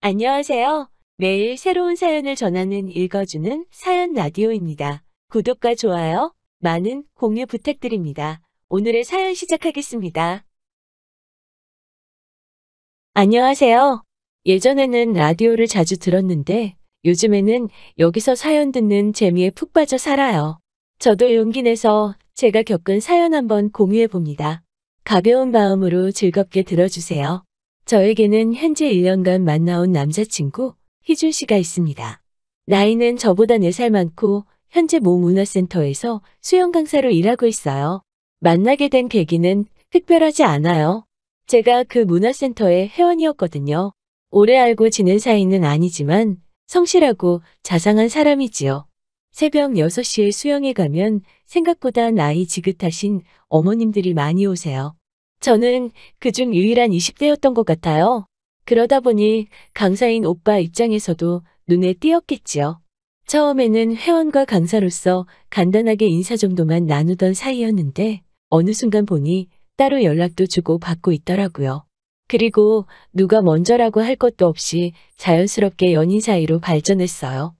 안녕하세요. 매일 새로운 사연을 전하는 읽어주는 사연 라디오입니다. 구독과 좋아요, 많은 공유 부탁드립니다. 오늘의 사연 시작하겠습니다. 안녕하세요. 예전에는 라디오를 자주 들었는데 요즘에는 여기서 사연 듣는 재미에 푹 빠져 살아요. 저도 용기 내서 제가 겪은 사연 한번 공유해 봅니다. 가벼운 마음으로 즐겁게 들어주세요. 저에게는 현재 1년간 만나온 남자친구 희준 씨가 있습니다. 나이는 저보다 4살 많고 현재 모 문화센터에서 수영 강사로 일하고 있어요. 만나게 된 계기는 특별하지 않아요. 제가 그 문화센터의 회원이었거든요. 오래 알고 지낸 사이는 아니지만 성실하고 자상한 사람이지요. 새벽 6시에 수영에 가면 생각보다 나이 지긋하신 어머님들이 많이 오세요. 저는 그중 유일한 20대였던 것 같아요. 그러다 보니 강사인 오빠 입장에서도 눈에 띄었겠지요. 처음에는 회원과 강사로서 간단하게 인사 정도만 나누던 사이였는데 어느 순간 보니 따로 연락도 주고 받고 있더라고요. 그리고 누가 먼저라고 할 것도 없이 자연스럽게 연인 사이로 발전했어요.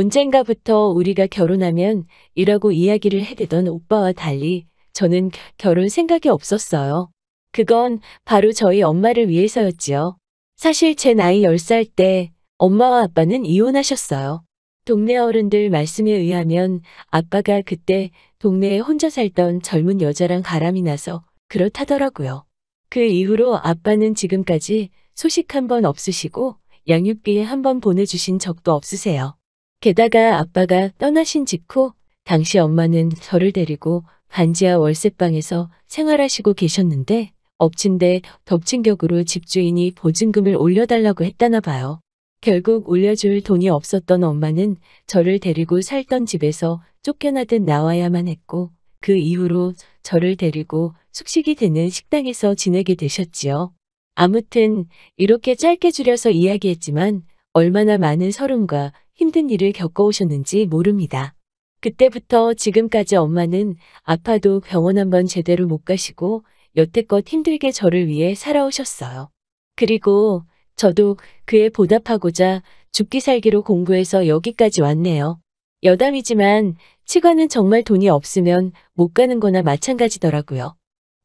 언젠가부터 우리가 결혼하면 이라고 이야기를 해대던 오빠와 달리 저는 결혼 생각이 없었어요. 그건 바로 저희 엄마를 위해서였지요. 사실 제 나이 10살 때 엄마와 아빠는 이혼하셨어요. 동네 어른들 말씀에 의하면 아빠가 그때 동네에 혼자 살던 젊은 여자랑 바람이 나서 그렇다더라고요. 그 이후로 아빠는 지금까지 소식 한 번 없으시고 양육비 한 번 보내주신 적도 없으세요. 게다가 아빠가 떠나신 직후 당시 엄마는 저를 데리고 반지하 월세방에서 생활하시고 계셨는데 엎친 데 덮친 격으로 집주인이 보증금을 올려달라고 했다나 봐요. 결국 올려줄 돈이 없었던 엄마는 저를 데리고 살던 집에서 쫓겨나듯 나와야만 했고 그 이후로 저를 데리고 숙식이 되는 식당에서 지내게 되셨지요. 아무튼 이렇게 짧게 줄여서 이야기했지만 얼마나 많은 서름과 힘든 일을 겪어오셨는지 모릅니다. 그때부터 지금까지 엄마는 아파도 병원 한번 제대로 못 가시고 여태껏 힘들게 저를 위해 살아오셨어요. 그리고 저도 그에 보답하고자 죽기 살기로 공부해서 여기까지 왔네요. 여담이지만 치과는 정말 돈이 없으면 못 가는 거나 마찬가지더라고요.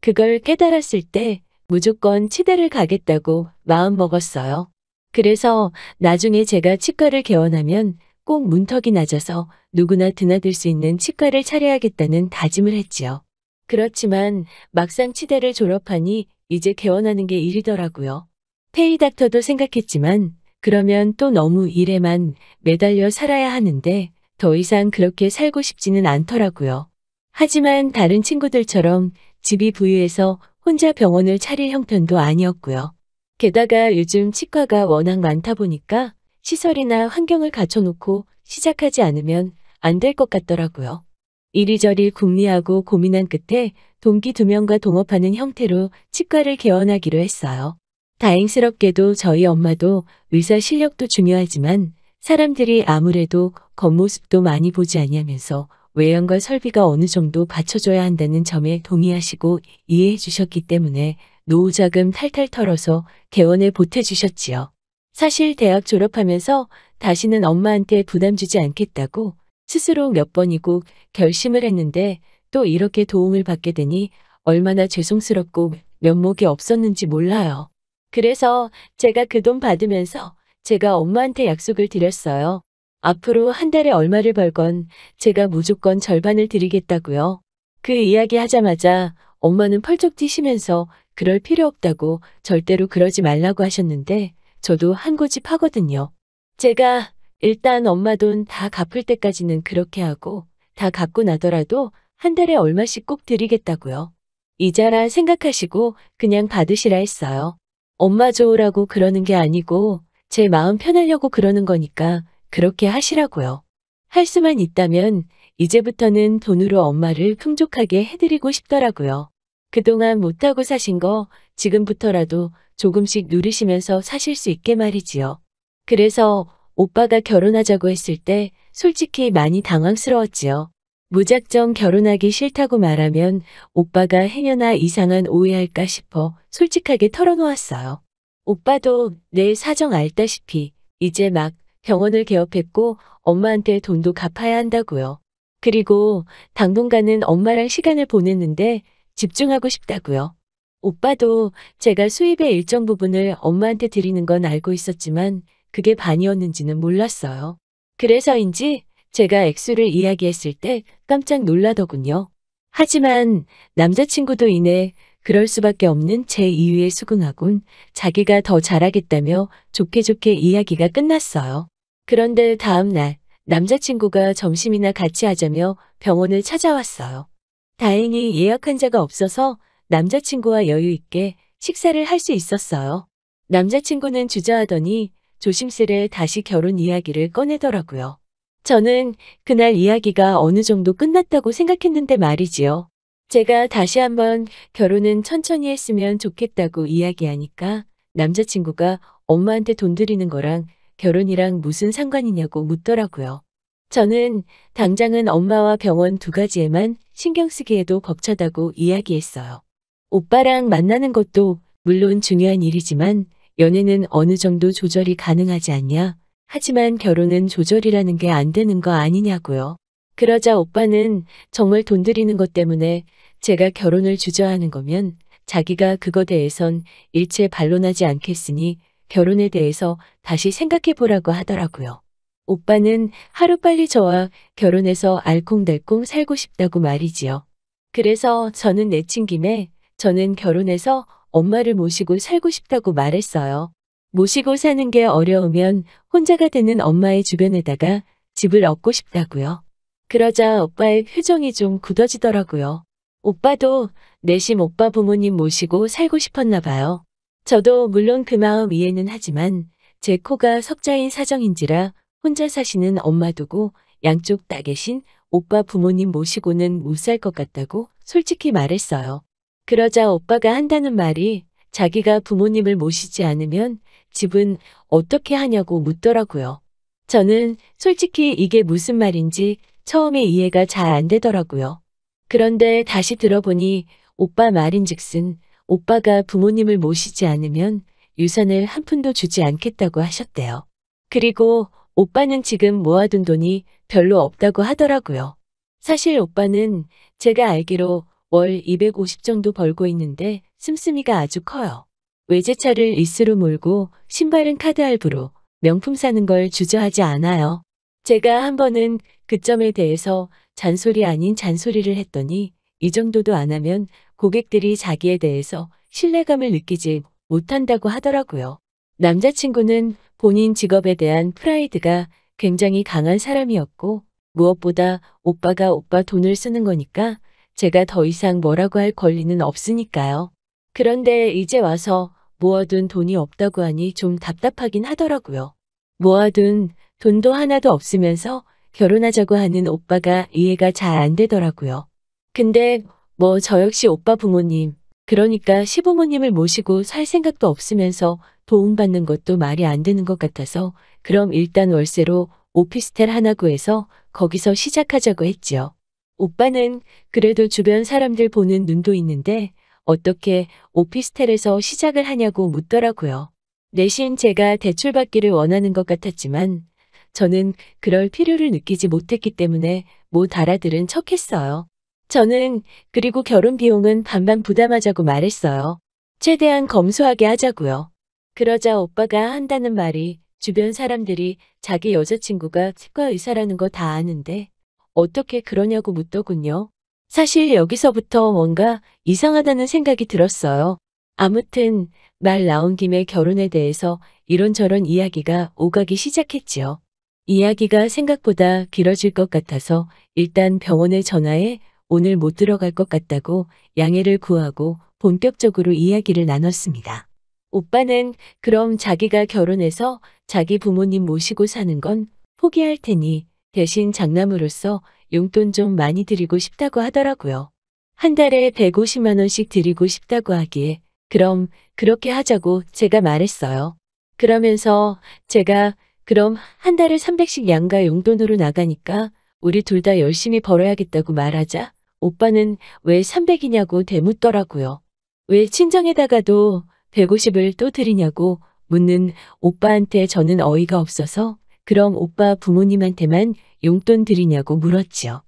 그걸 깨달았을 때 무조건 치대를 가겠다고 마음먹었어요. 그래서 나중에 제가 치과를 개원하면 꼭 문턱이 낮아서 누구나 드나들 수 있는 치과를 차려야겠다는 다짐을 했지요. 그렇지만 막상 치대를 졸업하니 이제 개원하는 게 일이더라고요. 페이닥터도 생각했지만 그러면 또 너무 일에만 매달려 살아야 하는데 더 이상 그렇게 살고 싶지는 않더라고요. 하지만 다른 친구들처럼 집이 부유해서 혼자 병원을 차릴 형편도 아니었고요. 게다가 요즘 치과가 워낙 많다 보니까 시설이나 환경을 갖춰놓고 시작하지 않으면 안 될 것 같더라고요. 이리저리 궁리하고 고민한 끝에 동기 2명과 동업하는 형태로 치과를 개원하기로 했어요. 다행스럽게도 저희 엄마도 의사 실력도 중요하지만 사람들이 아무래도 겉모습도 많이 보지 않냐면서 외양과 설비가 어느 정도 받쳐줘야 한다는 점에 동의하시고 이해해 주셨기 때문에 노후자금 탈탈 털어서 개원에 보태주셨지요. 사실 대학 졸업하면서 다시는 엄마한테 부담 주지 않겠다고 스스로 몇 번이고 결심을 했는데 또 이렇게 도움을 받게 되니 얼마나 죄송스럽고 면목이 없었는지 몰라요. 그래서 제가 그 돈 받으면서 제가 엄마한테 약속을 드렸어요. 앞으로 한 달에 얼마를 벌건 제가 무조건 절반을 드리겠다고요. 그 이야기 하자마자 엄마는 펄쩍 뛰시면서 그럴 필요 없다고 절대로 그러지 말라고 하셨는데 저도 한 고집 하거든요. 제가 일단 엄마 돈 다 갚을 때까지는 그렇게 하고 다 갚고 나더라도 한 달에 얼마씩 꼭 드리겠다고요. 이자라 생각하시고 그냥 받으시라 했어요. 엄마 좋으라고 그러는 게 아니고 제 마음 편하려고 그러는 거니까 그렇게 하시라고요. 할 수만 있다면 이제부터는 돈으로 엄마를 풍족하게 해드리고 싶더라고요. 그동안 못하고 사신 거 지금부터라도 조금씩 누리시면서 사실 수 있게 말이지요. 그래서 오빠가 결혼하자고 했을 때 솔직히 많이 당황스러웠지요. 무작정 결혼하기 싫다고 말하면 오빠가 행여나 이상한 오해할까 싶어 솔직하게 털어놓았어요. 오빠도 내 사정 알다시피 이제 막 병원을 개업했고 엄마한테 돈도 갚아야 한다고요. 그리고 당분간은 엄마랑 시간을 보냈는데 집중하고 싶다고요. 오빠도 제가 수입의 일정 부분을 엄마한테 드리는 건 알고 있었지만 그게 반이었는지는 몰랐어요. 그래서인지 제가 액수를 이야기했을 때 깜짝 놀라더군요. 하지만 남자친구도 이내 그럴 수밖에 없는 제 이유에 수긍하곤 자기가 더 잘하겠다며 좋게 좋게 이야기가 끝났어요. 그런데 다음 날 남자친구가 점심이나 같이 하자며 병원을 찾아왔어요. 다행히 예약 환자가 없어서 남자친구와 여유 있게 식사를 할 수 있었어요. 남자친구는 주저하더니 조심스레 다시 결혼 이야기를 꺼내더라고요. 저는 그날 이야기가 어느 정도 끝났다고 생각했는데 말이지요. 제가 다시 한번 결혼은 천천히 했으면 좋겠다고 이야기하니까 남자친구가 엄마한테 돈 드리는 거랑 결혼이랑 무슨 상관이냐고 묻더라고요. 저는 당장은 엄마와 병원 두 가지에만 신경 쓰기에도 벅차다고 이야기했어요. 오빠랑 만나는 것도 물론 중요한 일이지만 연애는 어느 정도 조절이 가능하지 않냐? 하지만 결혼은 조절이라는 게 안 되는 거 아니냐고요. 그러자 오빠는 정말 돈 들이는 것 때문에 제가 결혼을 주저하는 거면 자기가 그거 대해선 일체 반론하지 않겠으니 결혼에 대해서 다시 생각해 보라고 하더라고요. 오빠는 하루빨리 저와 결혼해서 알콩달콩 살고 싶다고 말이지요. 그래서 저는 내친 김에 저는 결혼해서 엄마를 모시고 살고 싶다고 말했어요. 모시고 사는 게 어려우면 혼자가 되는 엄마의 주변에다가 집을 얻고 싶다고요. 그러자 오빠의 표정이 좀 굳어지더라고요. 오빠도 내심 오빠 부모님 모시고 살고 싶었나 봐요. 저도 물론 그 마음 이해는 하지만 제 코가 석자인 사정인지라 혼자 사시는 엄마 두고 양쪽 다 계신 오빠 부모님 모시고는 못 살 것 같다고 솔직히 말했어요. 그러자 오빠가 한다는 말이 자기가 부모님을 모시지 않으면 집은 어떻게 하냐고 묻더라고요. 저는 솔직히 이게 무슨 말인지 처음에 이해가 잘 안 되더라고요. 그런데 다시 들어보니 오빠 말인즉슨 오빠가 부모님을 모시지 않으면 유산을 한 푼도 주지 않겠다고 하셨대요. 그리고 오빠는 지금 모아둔 돈이 별로 없다고 하더라고요. 사실 오빠는 제가 알기로 월 250 정도 벌고 있는데 씀씀이가 아주 커요. 외제차를 리스로 몰고 신발은 카드 할부로 명품 사는 걸 주저하지 않아요. 제가 한 번은 그 점에 대해서 잔소리 아닌 잔소리를 했더니 이 정도도 안 하면 고객들이 자기에 대해서 신뢰감을 느끼지 못한다고 하더라고요. 남자친구는 본인 직업에 대한 프라이드가 굉장히 강한 사람이었고 무엇보다 오빠가 오빠 돈을 쓰는 거니까 제가 더 이상 뭐라고 할 권리는 없으니까요. 그런데 이제 와서 모아둔 돈이 없다고 하니 좀 답답하긴 하더라고요. 모아둔 돈도 하나도 없으면서 결혼하자고 하는 오빠가 이해가 잘 안 되더라고요. 근데 뭐 저 역시 오빠 부모님, 그러니까 시부모님을 모시고 살 생각도 없으면서 도움받는 것도 말이 안 되는 것 같아서 그럼 일단 월세로 오피스텔 하나 구해서 거기서 시작하자고 했지요. 오빠는 그래도 주변 사람들 보는 눈도 있는데 어떻게 오피스텔에서 시작을 하냐고 묻더라고요. 내심 제가 대출받기를 원하는 것 같았지만 저는 그럴 필요를 느끼지 못했기 때문에 못 알아들은 척했어요. 저는 그리고 결혼 비용은 반반 부담하자고 말했어요. 최대한 검소하게 하자고요. 그러자 오빠가 한다는 말이 주변 사람들이 자기 여자친구가 치과 의사라는 거 다 아는데 어떻게 그러냐고 묻더군요. 사실 여기서부터 뭔가 이상하다는 생각이 들었어요. 아무튼 말 나온 김에 결혼에 대해서 이런저런 이야기가 오가기 시작했지요. 이야기가 생각보다 길어질 것 같아서 일단 병원에 전화해 오늘 못 들어갈 것 같다고 양해를 구하고 본격적으로 이야기를 나눴습니다. 오빠는 그럼 자기가 결혼해서 자기 부모님 모시고 사는 건 포기할 테니 대신 장남으로서 용돈 좀 많이 드리고 싶다고 하더라고요. 한 달에 150만 원씩 드리고 싶다고 하기에 그럼 그렇게 하자고 제가 말했어요. 그러면서 제가 그럼 한 달에 300씩 양가 용돈으로 나가니까 우리 둘 다 열심히 벌어야겠다고 말하자 오빠는 왜 300이냐고 대묻더라고요. 왜 친정에다가도 150을 또 드리냐고 묻는 오빠한테 저는 어이가 없어서 그럼 오빠 부모님한테만 용돈 드리냐고 물었지요.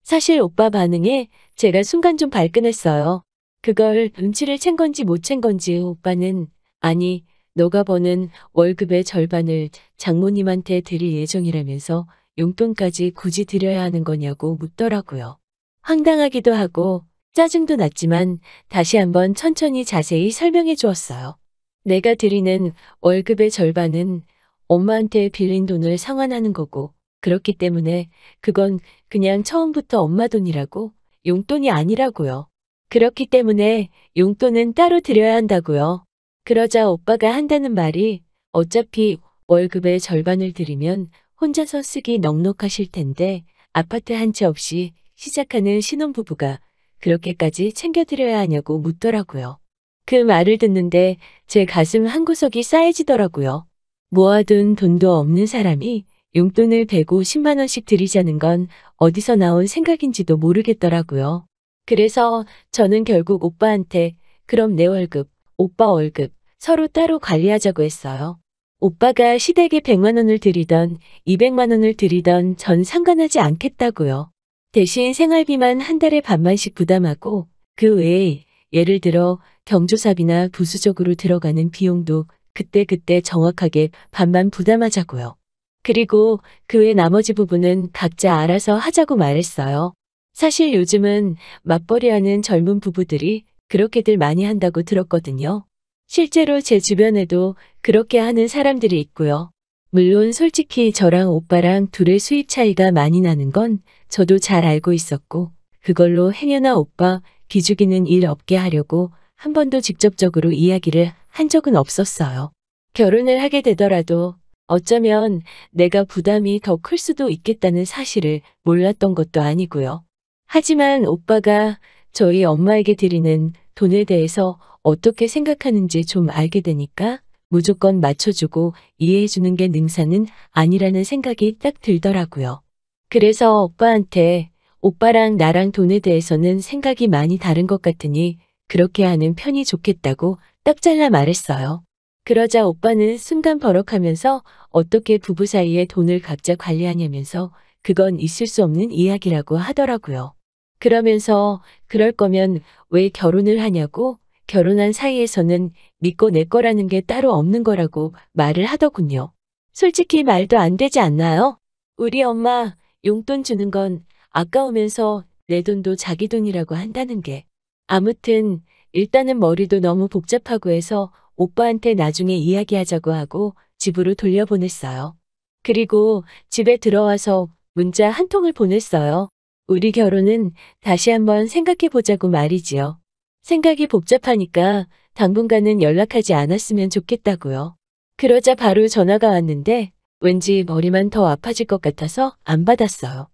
사실 오빠 반응에 제가 순간 좀 발끈했어요. 그걸 눈치를 챈 건지 못 챈 건지 오빠는 아니 너가 버는 월급의 절반을 장모님한테 드릴 예정이라면서 용돈까지 굳이 드려야 하는 거냐고 묻더라고요. 황당하기도 하고 짜증도 났지만 다시 한번 천천히 자세히 설명해 주었어요. 내가 드리는 월급의 절반은 엄마한테 빌린 돈을 상환하는 거고 그렇기 때문에 그건 그냥 처음부터 엄마 돈이라고 용돈이 아니라고요. 그렇기 때문에 용돈은 따로 드려야 한다고요. 그러자 오빠가 한다는 말이 어차피 월급의 절반을 드리면 혼자서 쓰기 넉넉하실 텐데 아파트 한 채 없이 시작하는 신혼부부가 그렇게까지 챙겨드려야 하냐고 묻더라고요. 그 말을 듣는데 제 가슴 한구석이 싸해지더라고요. 모아둔 돈도 없는 사람이 용돈을 150만 원씩 드리자는 건 어디서 나온 생각인지도 모르겠더라고요. 그래서 저는 결국 오빠한테 그럼 내 월급, 오빠 월급 서로 따로 관리하자고 했어요. 오빠가 시댁에 100만 원을 드리던 200만 원을 드리던 전 상관하지 않겠다고요. 대신 생활비만 한 달에 반만씩 부담하고 그 외에 예를 들어 경조사비나 부수적으로 들어가는 비용도 그때그때 정확하게 반만 부담하자고요. 그리고 그 외 나머지 부분은 각자 알아서 하자고 말했어요. 사실 요즘은 맞벌이하는 젊은 부부들이 그렇게들 많이 한다고 들었거든요. 실제로 제 주변에도 그렇게 하는 사람들이 있고요. 물론 솔직히 저랑 오빠랑 둘의 수입 차이가 많이 나는 건 저도 잘 알고 있었고 그걸로 행여나 오빠 기죽이는 일 없게 하려고 한 번도 직접적으로 이야기를 한 적은 없었어요. 결혼을 하게 되더라도 어쩌면 내가 부담이 더 클 수도 있겠다는 사실을 몰랐던 것도 아니고요. 하지만 오빠가 저희 엄마에게 드리는 돈에 대해서 어떻게 생각하는지 좀 알게 되니까 무조건 맞춰주고 이해해주는 게 능사는 아니라는 생각이 딱 들더라고요. 그래서 오빠한테 오빠랑 나랑 돈에 대해서는 생각이 많이 다른 것 같으니 그렇게 하는 편이 좋겠다고 딱 잘라 말했어요. 그러자 오빠는 순간 버럭하면서 어떻게 부부 사이에 돈을 각자 관리하냐면서 그건 있을 수 없는 이야기라고 하더라고요. 그러면서 그럴 거면 왜 결혼을 하냐고 결혼한 사이에서는 믿고 내 거라는 게 따로 없는 거라고 말을 하더군요. 솔직히 말도 안 되지 않나요? 우리 엄마 용돈 주는 건 아까우면서 내 돈도 자기 돈이라고 한다는 게. 아무튼 일단은 머리도 너무 복잡하고 해서 오빠한테 나중에 이야기하자고 하고 집으로 돌려보냈어요. 그리고 집에 들어와서 문자 한 통을 보냈어요. 우리 결혼은 다시 한번 생각해 보자고 말이지요. 생각이 복잡하니까 당분간은 연락하지 않았으면 좋겠다고요. 그러자 바로 전화가 왔는데 왠지 머리만 더 아파질 것 같아서 안 받았어요.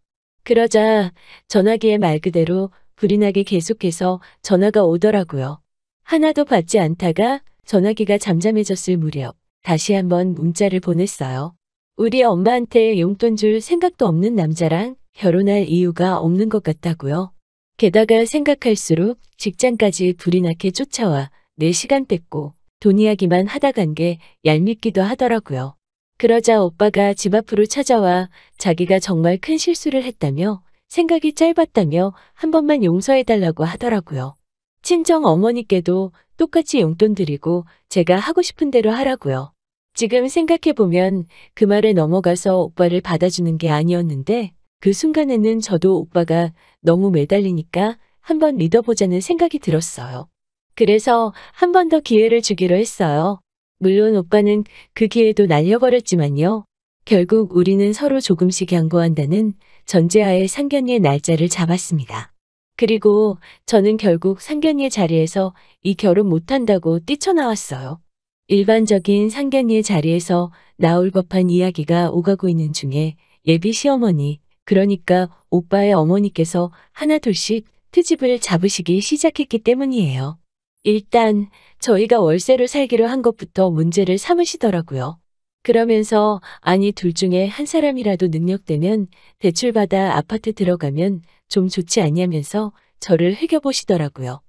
그러자 전화기에 말 그대로 불이 나게 계속해서 전화가 오더라고요. 하나도 받지 않다가 전화기가 잠잠해졌을 무렵 다시 한번 문자를 보냈어요. 우리 엄마한테 용돈 줄 생각도 없는 남자랑 결혼할 이유가 없는 것 같다고요. 게다가 생각할수록 직장까지 불이 나게 쫓아와 내 시간 뺏고 돈 이야기만 하다 간 게 얄밉기도 하더라고요. 그러자 오빠가 집 앞으로 찾아와 자기가 정말 큰 실수를 했다며 생각이 짧았다며 한 번만 용서해달라고 하더라고요. 친정 어머니께도 똑같이 용돈 드리고 제가 하고 싶은 대로 하라고요. 지금 생각해보면 그 말에 넘어가서 오빠를 받아주는 게 아니었는데 그 순간에는 저도 오빠가 너무 매달리니까 한번 믿어보자는 생각이 들었어요. 그래서 한 번 더 기회를 주기로 했어요. 물론 오빠는 그 기회도 날려버렸지만요. 결국 우리는 서로 조금씩 양보한다는 전제하에 상견례 날짜를 잡았습니다. 그리고 저는 결국 상견례 자리에서 이 결혼 못한다고 뛰쳐나왔어요. 일반적인 상견례 자리에서 나올 법한 이야기가 오가고 있는 중에 예비 시어머니, 그러니까 오빠의 어머니께서 하나둘씩 트집을 잡으시기 시작했기 때문이에요. 일단 저희가 월세로 살기로 한 것부터 문제를 삼으시더라고요. 그러면서 아니 둘 중에 한 사람이라도 능력되면 대출받아 아파트 들어가면 좀 좋지 않냐면서 저를 흘겨보시더라고요.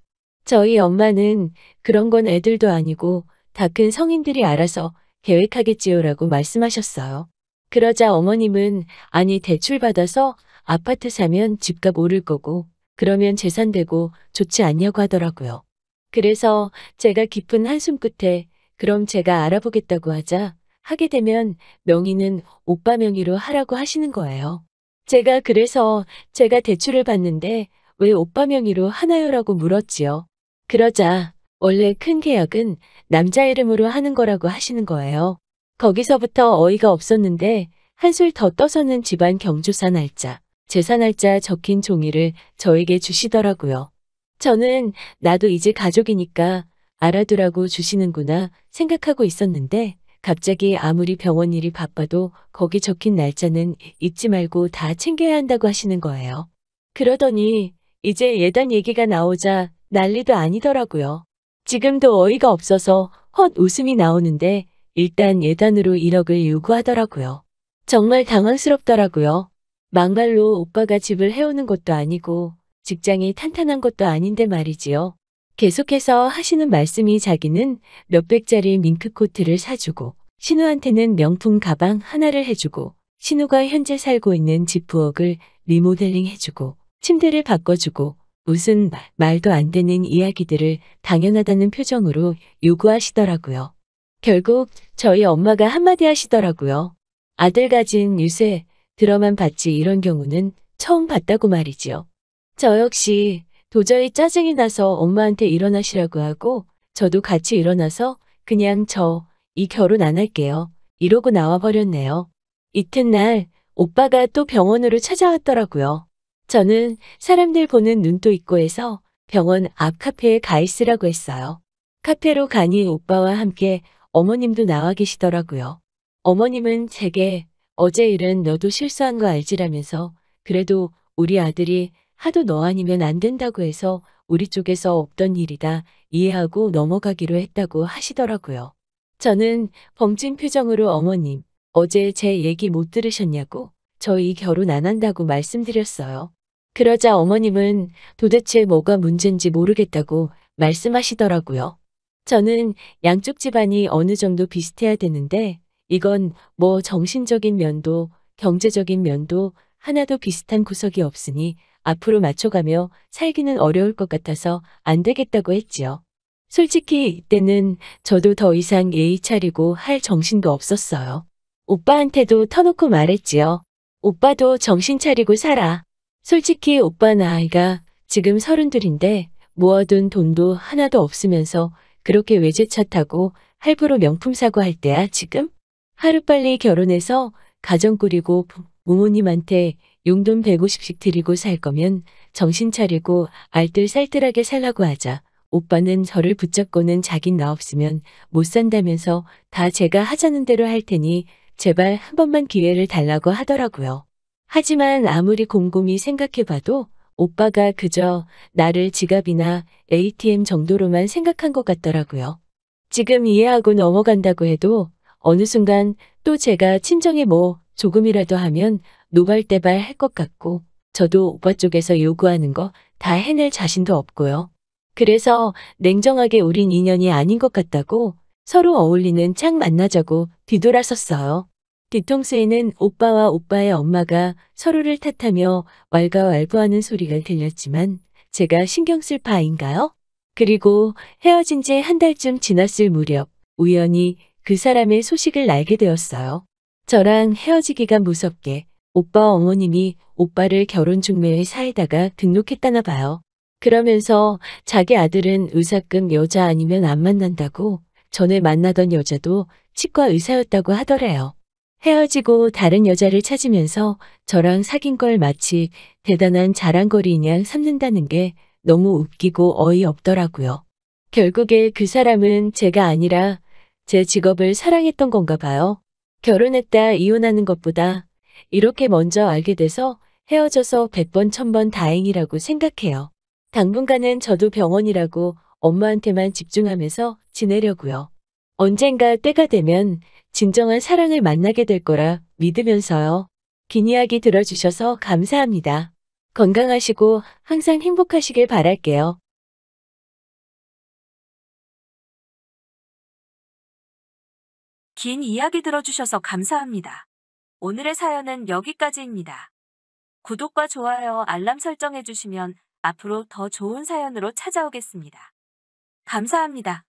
저희 엄마는 그런 건 애들도 아니고 다 큰 성인들이 알아서 계획하겠지요라고 말씀하셨어요. 그러자 어머님은 아니 대출 받아서 아파트 사면 집값 오를 거고 그러면 재산 되고 좋지 않냐고 하더라고요. 그래서 제가 깊은 한숨 끝에 그럼 제가 알아보겠다고 하자 하게 되면 명의는 오빠 명의로 하라고 하시는 거예요. 제가 그래서 제가 대출을 받는데 왜 오빠 명의로 하나요라고 물었지요. 그러자 원래 큰 계약은 남자 이름으로 하는 거라고 하시는 거예요. 거기서부터 어이가 없었는데 한술 더 떠서는 집안 경조사 날짜, 제사 날짜 적힌 종이를 저에게 주시더라고요. 저는 나도 이제 가족이니까 알아두라고 주시는구나 생각하고 있었는데 갑자기 아무리 병원 일이 바빠도 거기 적힌 날짜는 잊지 말고 다 챙겨야 한다고 하시는 거예요. 그러더니 이제 예단 얘기가 나오자 난리도 아니더라고요. 지금도 어이가 없어서 헛 웃음이 나오는데 일단 예단으로 1억을 요구하더라고요. 정말 당황스럽더라고요. 막말로 오빠가 집을 해오는 것도 아니고 직장이 탄탄한 것도 아닌데 말이지요. 계속해서 하시는 말씀이 자기는 몇백짜리 밍크코트를 사주고 신우한테는 명품 가방 하나를 해주고 신우가 현재 살고 있는 집 부엌을 리모델링 해주고 침대를 바꿔주고 무슨 말도 안 되는 이야기들을 당연하다는 표정으로 요구하시더라고요. 결국 저희 엄마가 한마디 하시더라고요. 아들 가진 유세 들어만 봤지 이런 경우는 처음 봤다고 말이지요. 저 역시 도저히 짜증이 나서 엄마한테 일어나시라고 하고 저도 같이 일어나서 그냥 저 이 결혼 안 할게요. 이러고 나와버렸네요. 이튿날 오빠가 또 병원으로 찾아왔더라고요. 저는 사람들 보는 눈도 있고 해서 병원 앞 카페에 가 있으라고 했어요. 카페로 가니 오빠와 함께 어머님도 나와 계시더라고요. 어머님은 제게 어제 일은 너도 실수한 거 알지라면서 그래도 우리 아들이 하도 너 아니면 안 된다고 해서 우리 쪽에서 없던 일이다 이해하고 넘어가기로 했다고 하시더라고요. 저는 벙찐 표정으로 어머님, 어제 제 얘기 못 들으셨냐고 저희 결혼 안 한다고 말씀드렸어요. 그러자 어머님은 도대체 뭐가 문제인지 모르겠다고 말씀하시더라고요. 저는 양쪽 집안이 어느 정도 비슷해야 되는데 이건 뭐 정신적인 면도 경제적인 면도 하나도 비슷한 구석이 없으니 앞으로 맞춰가며 살기는 어려울 것 같아서 안 되겠다고 했지요. 솔직히 이때는 저도 더 이상 예의 차리고 할 정신도 없었어요. 오빠한테도 터놓고 말했지요. 오빠도 정신 차리고 살아. 솔직히 오빠 나이가 지금 32인데 모아둔 돈도 하나도 없으면서 그렇게 외제차 타고 할부로 명품 사고 할 때야 지금? 하루빨리 결혼해서 가정 꾸리고 부모님한테 용돈 150씩 드리고 살 거면 정신 차리고 알뜰살뜰하게 살라고 하자. 오빠는 저를 붙잡고는 자긴 나 없으면 못 산다면서 다 제가 하자는 대로 할 테니 제발 한 번만 기회를 달라고 하더라고요. 하지만 아무리 곰곰이 생각해봐도 오빠가 그저 나를 지갑이나 ATM 정도로만 생각한 것 같더라고요. 지금 이해하고 넘어간다고 해도 어느 순간 또 제가 친정에 뭐 조금이라도 하면 노발대발 할 것 같고 저도 오빠 쪽에서 요구하는 거 다 해낼 자신도 없고요. 그래서 냉정하게 우린 인연이 아닌 것 같다고 서로 어울리는 짝 만나자고 뒤돌아섰어요. 뒤통수에는 오빠와 오빠의 엄마가 서로를 탓하며 왈가왈부하는 소리가 들렸지만 제가 신경 쓸 바인가요? 그리고 헤어진 지 한 달쯤 지났을 무렵 우연히 그 사람의 소식을 알게 되었어요. 저랑 헤어지기가 무섭게 오빠 어머님이 오빠를 결혼 중매회 사에다가 등록했다나 봐요. 그러면서 자기 아들은 의사급 여자 아니면 안 만난다고 전에 만나던 여자도 치과 의사였다고 하더래요. 헤어지고 다른 여자를 찾으면서 저랑 사귄 걸 마치 대단한 자랑거리인 삼는다는 게 너무 웃기고 어이없더라고요. 결국에 그 사람은 제가 아니라 제 직업을 사랑했던 건가 봐요. 결혼했다 이혼하는 것보다 이렇게 먼저 알게 돼서 헤어져서 100번 1000번 다행이라고 생각해요. 당분간은 저도 병원이라고 엄마한테만 집중하면서 지내려고요. 언젠가 때가 되면 진정한 사랑을 만나게 될 거라 믿으면서요. 긴 이야기 들어주셔서 감사합니다. 건강하시고 항상 행복하시길 바랄게요. 긴 이야기 들어주셔서 감사합니다. 오늘의 사연은 여기까지입니다. 구독과 좋아요, 알람 설정해주시면 앞으로 더 좋은 사연으로 찾아오겠습니다. 감사합니다.